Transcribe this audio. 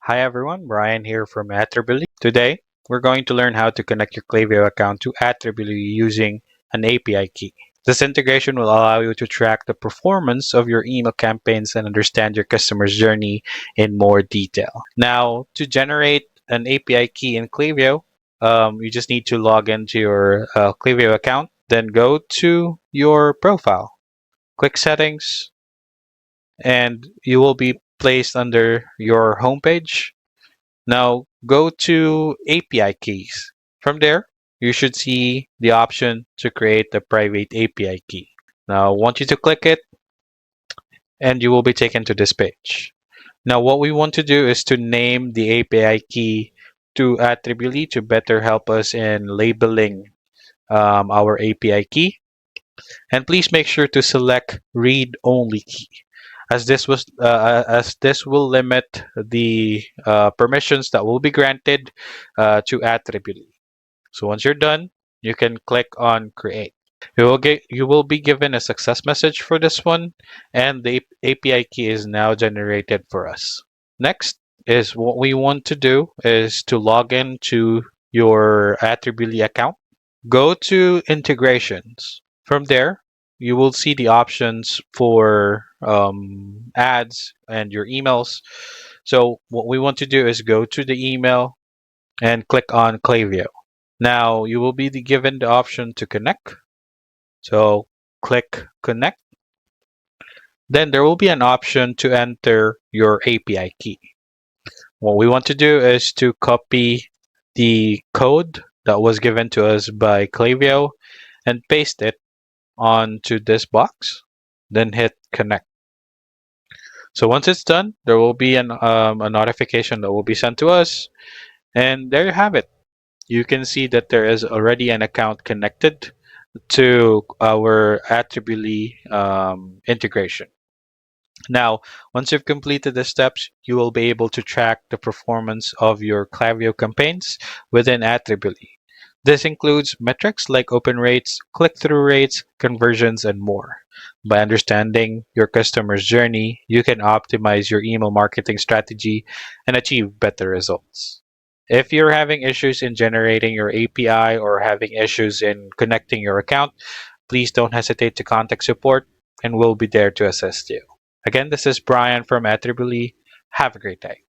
Hi everyone, Brian here from Attribuly. Today, we're going to learn how to connect your Klaviyo account to Attribuly using an API key. This integration will allow you to track the performance of your email campaigns and understand your customer's journey in more detail. Now, to generate an API key in Klaviyo, you just need to log into your Klaviyo account, then go to your profile, click Settings, and you will be placed under your homepage. Now go to API keys. From there, you should see the option to create a private API key. Now I want you to click it and you will be taken to this page. Now what we want to do is to name the API key to Attribuly to better help us in labeling our API key. And please make sure to select read only key, as this will limit the permissions that will be granted to Attribuly. So once you're done, you can click on create. You will be given a success message for this one, and the API key is now generated for us. Next is what we want to do is to log in to your Attribuly account. Go to integrations. From there, you will see the options for ads and your emails. So what we want to do is go to the email and click on Klaviyo. Now you will be given the option to connect. So click connect. Then there will be an option to enter your API key. What we want to do is to copy the code that was given to us by Klaviyo and paste it onto this box, then hit connect. So once it's done, there will be a notification that will be sent to us, and there you have it. You can see that there is already an account connected to our Attribuly integration. Now, once you've completed the steps, you will be able to track the performance of your Klaviyo campaigns within Attribuly. This includes metrics like open rates, click-through rates, conversions, and more. By understanding your customer's journey, you can optimize your email marketing strategy and achieve better results. If you're having issues in generating your API or having issues in connecting your account, please don't hesitate to contact support and we'll be there to assist you. Again, this is Brian from Attribuly. Have a great day.